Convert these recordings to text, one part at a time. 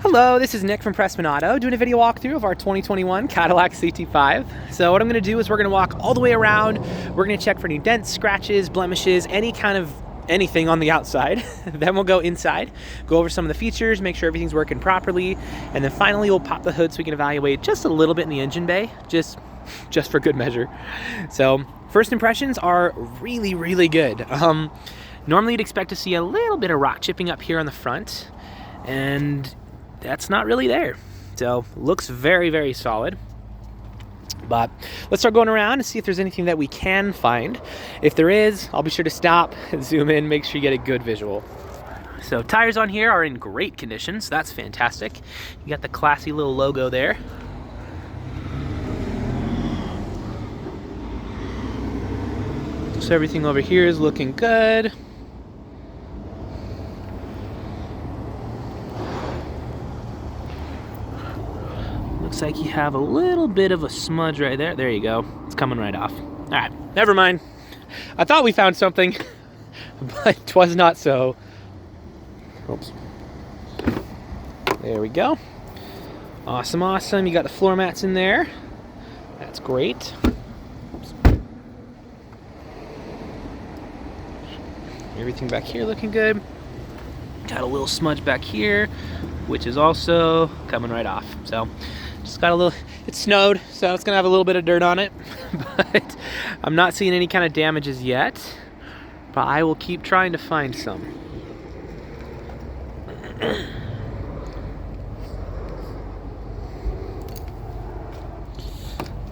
Hello, this is Nick from Prestman Auto doing a video walkthrough of our 2021 Cadillac CT5. So what I'm going to do is we're going to walk all the way around. We're going to check for any dents, scratches, blemishes, any kind of anything on the outside. Then we'll go inside, go over some of the features, make sure everything's working properly, and then finally we'll pop the hood so we can evaluate just a little bit in the engine bay, just for good measure. So first impressions are really good. Normally you'd expect to see a little bit of rock chipping up here on the front, and that's not really there. So looks very solid. But let's start going around and see if there's anything that we can find. If there is, I'll be sure to stop and zoom in, make sure you get a good visual. So tires on here are in great condition, so that's fantastic. You got the classy little logo there. So everything over here is looking good. Looks like you have a little bit of a smudge right there. There you go. It's coming right off. All right, never mind. I thought we found something, but 'twas not so. Oops. There we go. Awesome. You got the floor mats in there. That's great. Oops. Everything back here looking good. Got a little smudge back here, which is also coming right off. So just got a little, it snowed, so it's gonna have a little bit of dirt on it, but I'm not seeing any kind of damages yet, but I will keep trying to find some.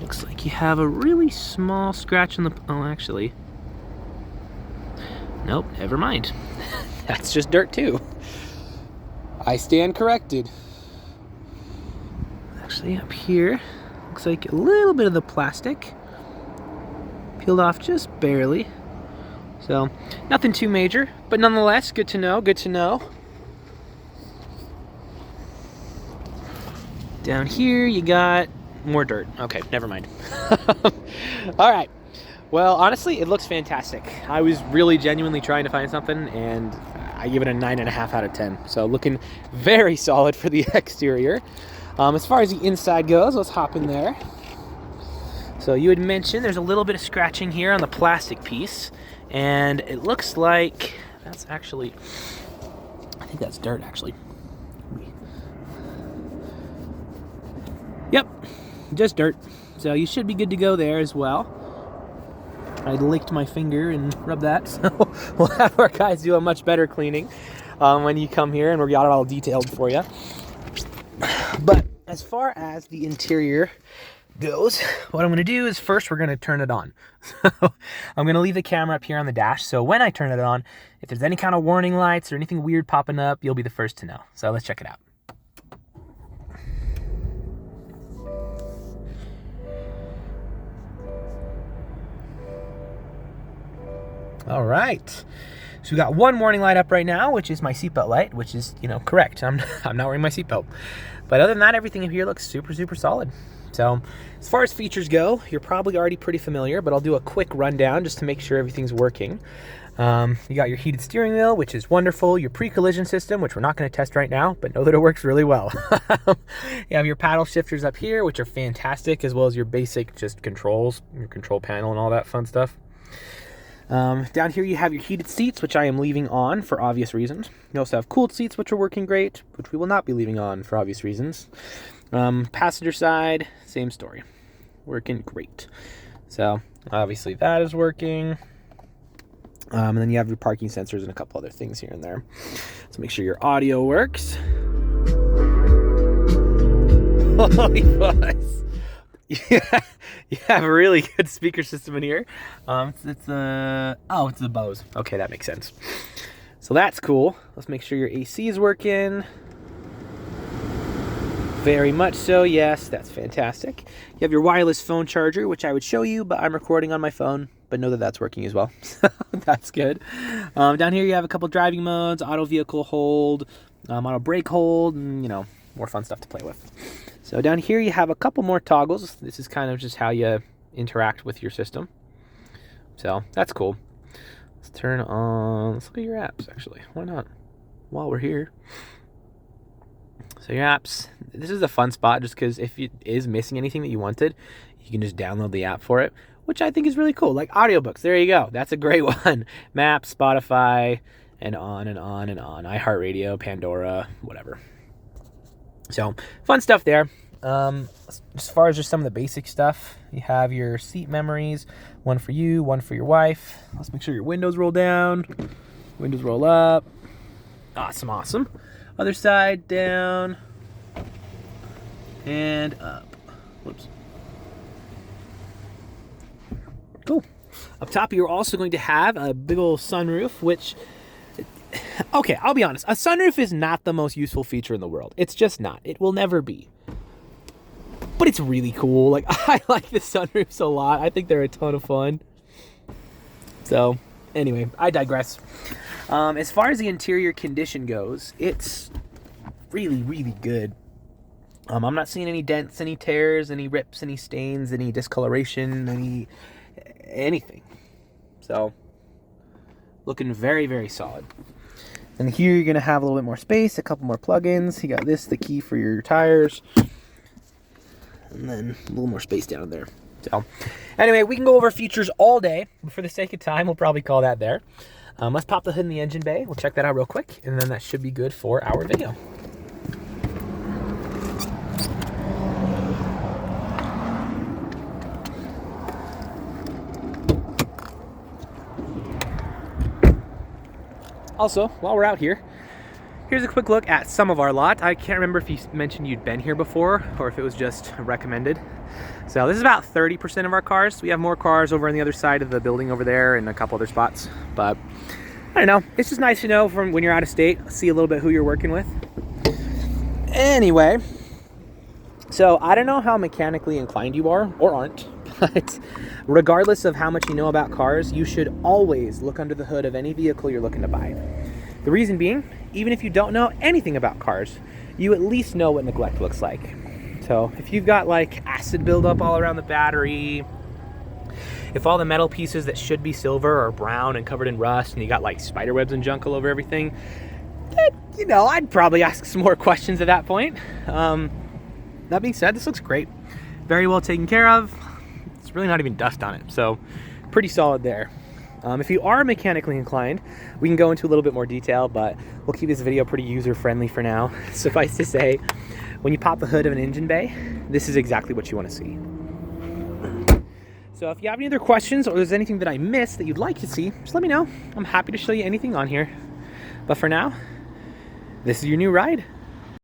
Looks like you have a really small scratch on the, oh, actually, nope, never mind. That's just dirt too. I stand corrected. Actually, up here, looks like a little bit of the plastic peeled off just barely. So, nothing too major, but nonetheless, good to know, Down here, you got more dirt. Okay, never mind. All right. Well, honestly, it looks fantastic. I was really genuinely trying to find something, and I give it a 9.5 out of 10. So looking very solid for the exterior. As far as the inside goes, let's hop in there. So you had mentioned there's a little bit of scratching here on the plastic piece, and it looks like that's actually, I think that's dirt actually. Yep, just dirt. So you should be good to go there as well. I licked my finger and rubbed that, so we'll have our guys do a much better cleaning when you come here, and we'll get it all detailed for you. But as far as the interior goes, what I'm going to do is first we're going to turn it on. So I'm going to leave the camera up here on the dash, so when I turn it on, if there's any kind of warning lights or anything weird popping up, you'll be the first to know. So let's check it out. All right, so we got one warning light up right now, which is my seatbelt light, which is, correct. I'm not wearing my seatbelt. But other than that, everything in here looks super solid. So as far as features go, you're probably already pretty familiar, but I'll do a quick rundown just to make sure everything's working. You got your heated steering wheel, which is wonderful. Your pre-collision system, which we're not going to test right now, but know that it works really well. You have your paddle shifters up here, which are fantastic, as well as your basic just controls, your control panel and all that fun stuff. Down here you have your heated seats, which I am leaving on for obvious reasons. You also have cooled seats, which are working great, which we will not be leaving on for obvious reasons. Passenger side, same story. Working great. So, obviously that is working. And then you have your parking sensors and a couple other things here and there. So make sure your audio works. Holy fuzz. Yeah, you have a really good speaker system in here. It's the Bose. Okay, that makes sense. So that's cool. Let's make sure your AC is working. Very much so, yes, that's fantastic. You have your wireless phone charger, which I would show you, but I'm recording on my phone, but know that that's working as well. So that's good. Down here you have a couple driving modes, auto vehicle hold, auto brake hold, and, more fun stuff to play with. So down here you have a couple more toggles. This is kind of just how you interact with your system. So that's cool. Let's turn on, let's look at your apps actually. Why not? While we're here. So your apps, this is a fun spot just because if it is missing anything that you wanted, you can just download the app for it, which I think is really cool. Like audiobooks, there you go. That's a great one. Maps, Spotify, and on and on and on. iHeartRadio, Pandora, whatever. So fun stuff there. As far as just some of the basic stuff, you have your seat memories, one for you, one for your wife. Let's make sure your windows roll down, windows roll up. Awesome, awesome. Other side, down, and up. Whoops. Cool. Up top, you're also going to have a big old sunroof, which, okay, I'll be honest. A sunroof is not the most useful feature in the world. It's just not. It will never be. But it's really cool. Like, I like the sunroofs a lot. I think they're a ton of fun. So, anyway, I digress. As far as the interior condition goes, it's really, really good. I'm not seeing any dents, any tears, any rips, any stains, any discoloration, anything. So, looking very, very solid. And here you're going to have a little bit more space, a couple more plugins. You got this, the key for your tires. And then a little more space down there. So, anyway, we can go over features all day. But for the sake of time, we'll probably call that there. Let's pop the hood in the engine bay. We'll check that out real quick. And then that should be good for our video. Also, while we're out here, here's a quick look at some of our lot. I can't remember if you mentioned you'd been here before or if it was just recommended. So this is about 30% of our cars. We have more cars over on the other side of the building over there and a couple other spots. But I don't know. It's just nice to know from when you're out of state, see a little bit who you're working with. Anyway, so I don't know how mechanically inclined you are or aren't, but regardless of how much you know about cars, you should always look under the hood of any vehicle you're looking to buy. The reason being, even if you don't know anything about cars, you at least know what neglect looks like. So if you've got like acid buildup all around the battery, if all the metal pieces that should be silver are brown and covered in rust, and you got like spider webs and junk all over everything, then, you know, I'd probably ask some more questions at that point. That being said, this looks great. Very well taken care of. It's really not even dust on it, so pretty solid there. If you are mechanically inclined, we can go into a little bit more detail, but we'll keep this video pretty user-friendly for now. Suffice to say, when you pop the hood of an engine bay, this is exactly what you want to see. So if you have any other questions or there's anything that I missed that you'd like to see, just let me know. I'm happy to show you anything on here. But for now, this is your new ride.